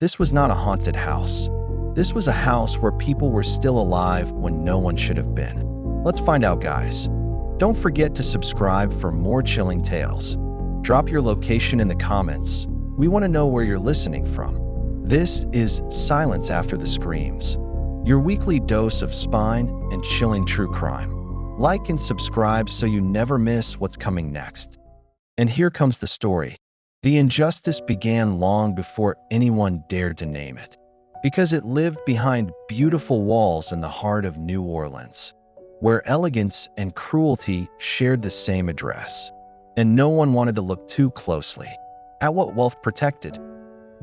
This was not a haunted house. This was a house where people were still alive when no one should have been. Let's find out, guys. Don't forget to subscribe for more chilling tales. Drop your location in the comments. We want to know where you're listening from. This is Silence After the Screams, your weekly dose of spine and chilling true crime. Like and subscribe so you never miss what's coming next. And here comes the story. The injustice began long before anyone dared to name it, because it lived behind beautiful walls in the heart of New Orleans, where elegance and cruelty shared the same address, and no one wanted to look too closely at what wealth protected.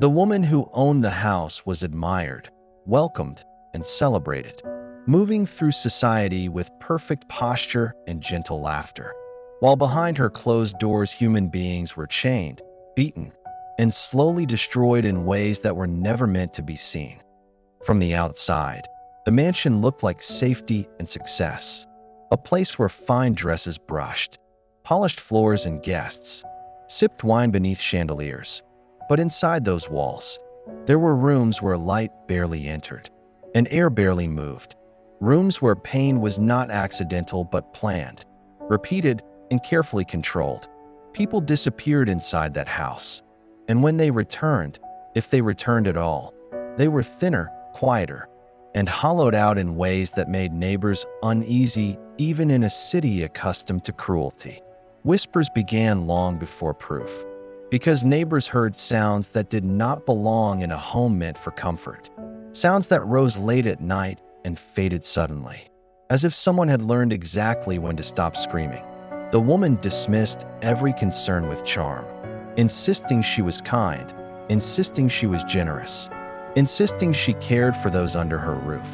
The woman who owned the house was admired, welcomed, and celebrated, moving through society with perfect posture and gentle laughter, while behind her closed doors human beings were chained, beaten, and slowly destroyed in ways that were never meant to be seen. From the outside, the mansion looked like safety and success, a place where fine dresses brushed, polished floors, and guests sipped wine beneath chandeliers. But inside those walls, there were rooms where light barely entered and air barely moved, rooms where pain was not accidental but planned, repeated, and carefully controlled. People disappeared inside that house, and when they returned, if they returned at all, they were thinner, quieter, and hollowed out in ways that made neighbors uneasy even in a city accustomed to cruelty. Whispers began long before proof, because neighbors heard sounds that did not belong in a home meant for comfort, sounds that rose late at night and faded suddenly, as if someone had learned exactly when to stop screaming. The woman dismissed every concern with charm, insisting she was kind, insisting she was generous, insisting she cared for those under her roof.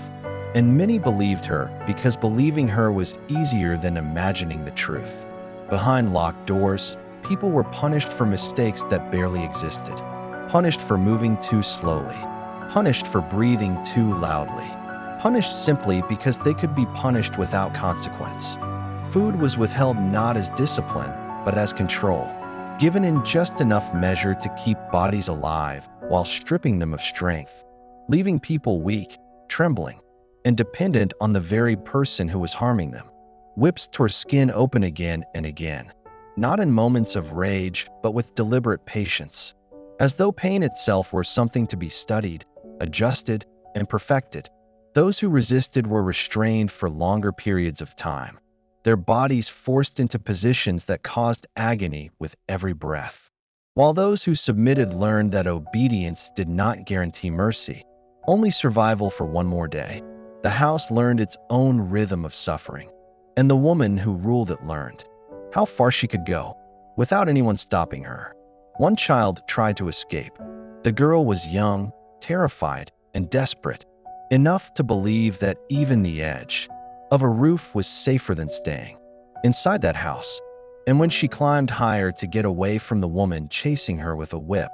And many believed her because believing her was easier than imagining the truth. Behind locked doors, people were punished for mistakes that barely existed, punished for moving too slowly, punished for breathing too loudly, punished simply because they could be punished without consequence. Food was withheld not as discipline, but as control, given in just enough measure to keep bodies alive while stripping them of strength, leaving people weak, trembling, and dependent on the very person who was harming them. Whips tore skin open again and again, not in moments of rage, but with deliberate patience, as though pain itself were something to be studied, adjusted, and perfected. Those who resisted were restrained for longer periods of time, their bodies forced into positions that caused agony with every breath, while those who submitted learned that obedience did not guarantee mercy, only survival for one more day. The house learned its own rhythm of suffering, and the woman who ruled it learned how far she could go without anyone stopping her. One child tried to escape. The girl was young, terrified, and desperate, enough to believe that even the edge of a roof was safer than staying inside that house. And when she climbed higher to get away from the woman chasing her with a whip,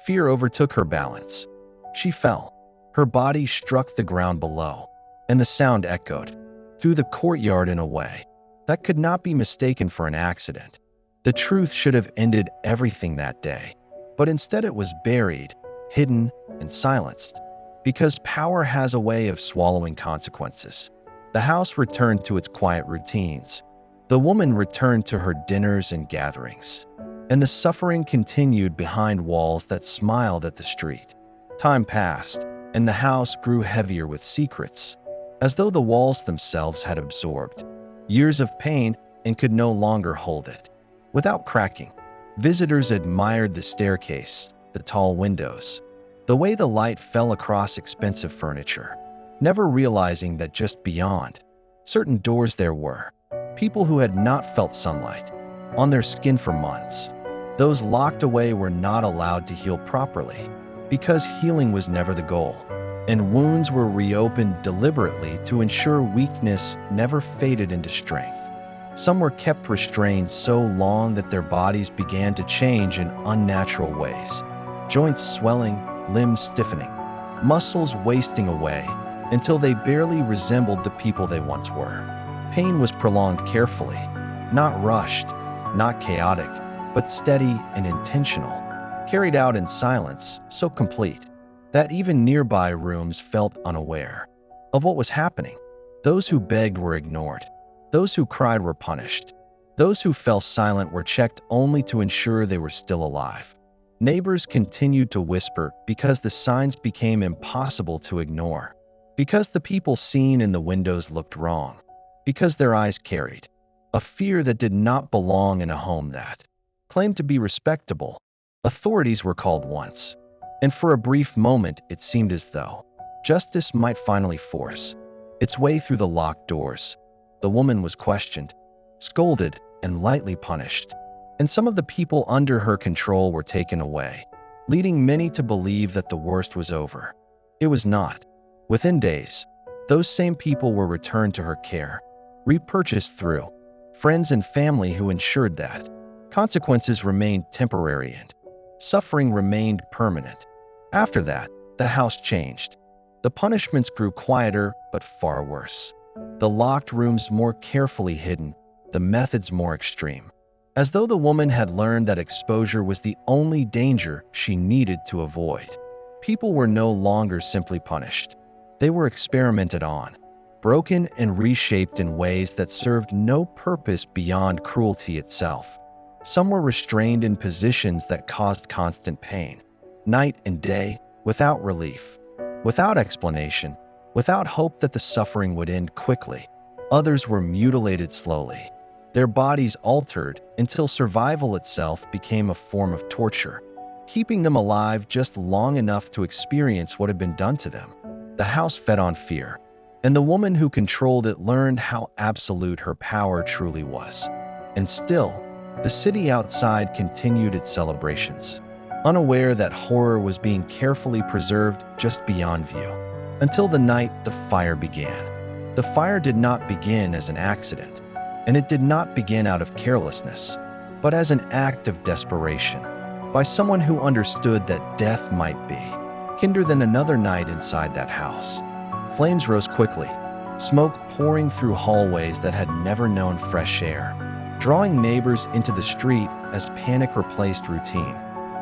fear overtook her balance. She fell. Her body struck the ground below, and the sound echoed through the courtyard in a way that could not be mistaken for an accident. The truth should have ended everything that day, but instead it was buried, hidden, and silenced, because power has a way of swallowing consequences. The house returned to its quiet routines. The woman returned to her dinners and gatherings, and the suffering continued behind walls that smiled at the street. Time passed, and the house grew heavier with secrets, as though the walls themselves had absorbed years of pain and could no longer hold it. Without cracking, visitors admired the staircase, the tall windows, the way the light fell across expensive furniture, never realizing that just beyond certain doors there were people who had not felt sunlight on their skin for months. Those locked away were not allowed to heal properly, because healing was never the goal, and wounds were reopened deliberately to ensure weakness never faded into strength. Some were kept restrained so long that their bodies began to change in unnatural ways, joints swelling, limbs stiffening, muscles wasting away, until they barely resembled the people they once were. Pain was prolonged carefully, not rushed, not chaotic, but steady and intentional, carried out in silence so complete that even nearby rooms felt unaware of what was happening. Those who begged were ignored. Those who cried were punished. Those who fell silent were checked only to ensure they were still alive. Neighbors continued to whisper because the signs became impossible to ignore, because the people seen in the windows looked wrong, because their eyes carried a fear that did not belong in a home that claimed to be respectable. Authorities were called once, and for a brief moment it seemed as though justice might finally force its way through the locked doors. The woman was questioned, scolded, and lightly punished, and some of the people under her control were taken away, leading many to believe that the worst was over. It was not. Within days, those same people were returned to her care, repurchased through friends and family who ensured that consequences remained temporary and suffering remained permanent. After that, the house changed. The punishments grew quieter but far worse. The locked rooms more carefully hidden, the methods more extreme. As though the woman had learned that exposure was the only danger she needed to avoid. People were no longer simply punished. They were experimented on, broken and reshaped in ways that served no purpose beyond cruelty itself. Some were restrained in positions that caused constant pain, night and day, without relief, without explanation, without hope that the suffering would end quickly. Others were mutilated slowly, their bodies altered until survival itself became a form of torture, keeping them alive just long enough to experience what had been done to them. The house fed on fear, and the woman who controlled it learned how absolute her power truly was. And still, the city outside continued its celebrations, unaware that horror was being carefully preserved just beyond view. Until the night the fire began. The fire did not begin as an accident, and it did not begin out of carelessness, but as an act of desperation, by someone who understood that death might be kinder than another night inside that house. Flames rose quickly, smoke pouring through hallways that had never known fresh air, drawing neighbors into the street as panic replaced routine.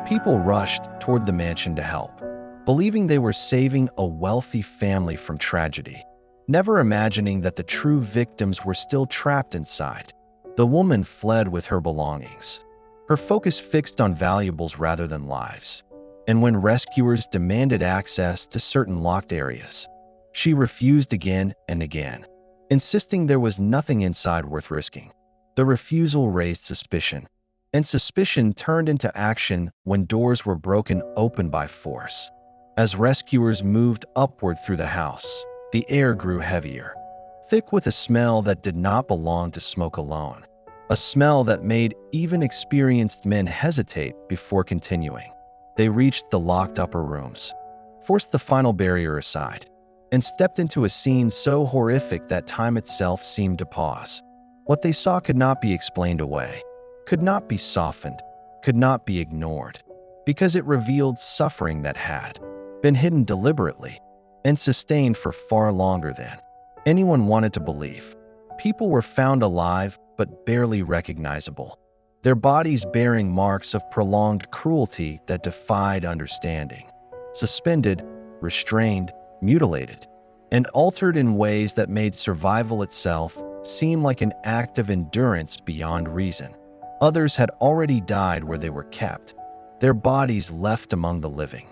People rushed toward the mansion to help, believing they were saving a wealthy family from tragedy, never imagining that the true victims were still trapped inside. The woman fled with her belongings, her focus fixed on valuables rather than lives. And when rescuers demanded access to certain locked areas, she refused again and again, insisting there was nothing inside worth risking. The refusal raised suspicion, and suspicion turned into action when doors were broken open by force. As rescuers moved upward through the house, the air grew heavier, thick with a smell that did not belong to smoke alone, a smell that made even experienced men hesitate before continuing. They reached the locked upper rooms, forced the final barrier aside, and stepped into a scene so horrific that time itself seemed to pause. What they saw could not be explained away, could not be softened, could not be ignored, because it revealed suffering that had been hidden deliberately and sustained for far longer than anyone wanted to believe. People were found alive but barely recognizable, their bodies bearing marks of prolonged cruelty that defied understanding, suspended, restrained, mutilated, and altered in ways that made survival itself seem like an act of endurance beyond reason. Others had already died where they were kept, their bodies left among the living,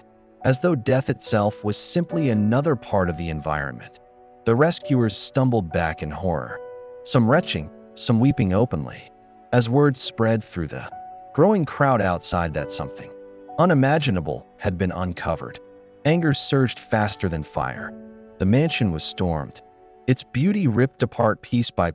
as though death itself was simply another part of the environment. The rescuers stumbled back in horror, some retching, some weeping openly, as words spread through the growing crowd outside that something unimaginable had been uncovered. Anger surged faster than fire. The mansion was stormed, its beauty ripped apart piece by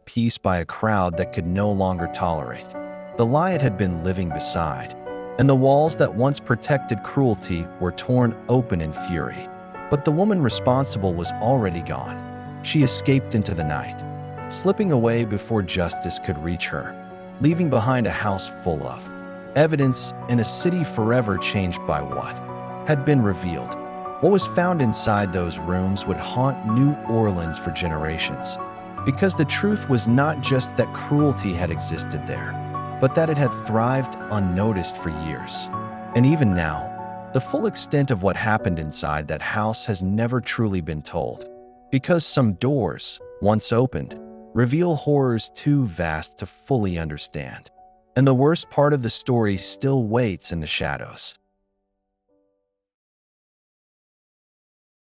a crowd that could no longer tolerate the lie it had been living beside, and the walls that once protected cruelty were torn open in fury. But the woman responsible was already gone. She escaped into the night, slipping away before justice could reach her, leaving behind a house full of evidence and a city forever changed by what had been revealed. What was found inside those rooms would haunt New Orleans for generations, because the truth was not just that cruelty had existed there, but that it had thrived unnoticed for years. And even now, The full extent of what happened inside that house has never truly been told, because some doors, once opened, reveal horrors too vast to fully understand. And the worst part of the story still waits in the shadows.